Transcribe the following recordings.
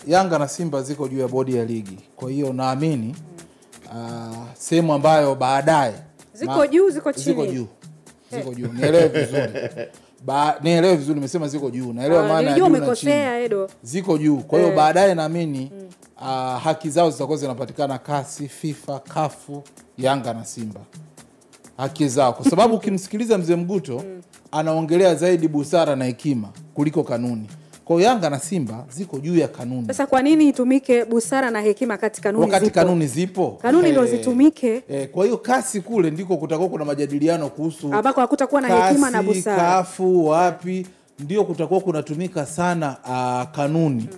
Yanga na Simba ziko juu ya bodi ya ligi. Kwa hiyo naamini sehemu ambayo baadaye ziko juu, ziko chini. Ziko juu. Ziko juu. Nielewe vizuri. Nielewe vizuri, nimesema ziko juu. Naelewa maana ya juu na chini. Edo. Ziko juu. Kwa hiyo baadaye naamini haki zao zitakuwa zinapatikana kasi, FIFA, kafu, Yanga na Simba. Haki zao. Kwa sababu ukimsikiliza Mzee Mguto anaongelea zaidi busara na hekima kuliko kanuni. Kwa Yanga na Simba ziko juu ya kanuni. Sasa kwa nini itumike busara na hekima wakati kanuni zipo? Kanuni ndio zitumike. Kwa hiyo kasi kule ndiko kutakuwa kuna majadiliano kuhusu ambako hakutakuwa na hekima na busara. Kafu wapi ndio kutakuwa kunatumika sana kanuni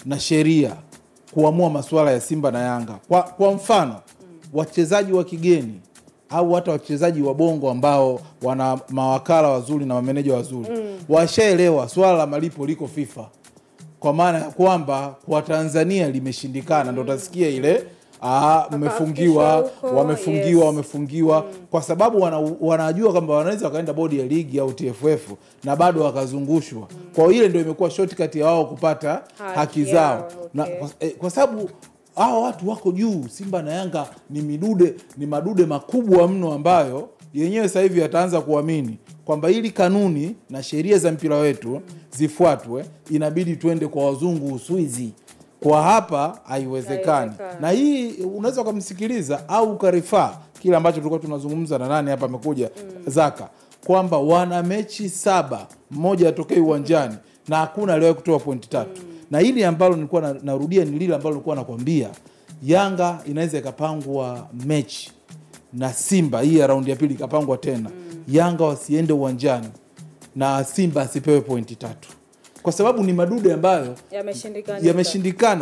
na sheria kuamua masuala ya Simba na Yanga. Kwa mfano, wachezaji wa kigeni au hata wachezaji wa bongo ambao wana mawakala wazuri na mameneja wazuri washaelewa swala la malipo liko FIFA, kwa maana ya kwamba kwa Tanzania limeshindikana. Ndio utasikia ile wamefungiwa kwa sababu wanajua kwamba wanaweza wakaenda bodi ya ligi au TFF na bado wakazungushwa. Kwa ile ndio imekuwa shortcut ya wao kupata haki zao. Na kwa sababu hao watu wako juu. Simba na Yanga ni madude makubwa mno ambayo yenyewe sasa hivi ataanza kuamini kwamba ili kanuni na sheria za mpira wetu zifuatwe, inabidi tuende kwa wazungu Uswizi. Kwa hapa haiwezekani. Na hii unaweza kumsikiliza au ukarifa kile ambacho tulikuwa tunazungumza na nani hapa amekuja Zaka, kwamba wana mechi 7, mmoja atokee uwanjani na hakuna leo kutoa pointi 3. Na hili ambalo nilikuwa narudia ni lile ambalo nilikuwa nakwambia, Yanga inaweza ikapangwa mechi na Simba, hii ya raundi ya pili ikapangwa tena. Yanga wasiende uwanjani na Simba asipewe pointi 3. Kwa sababu ni madude ambayo yameshindikana.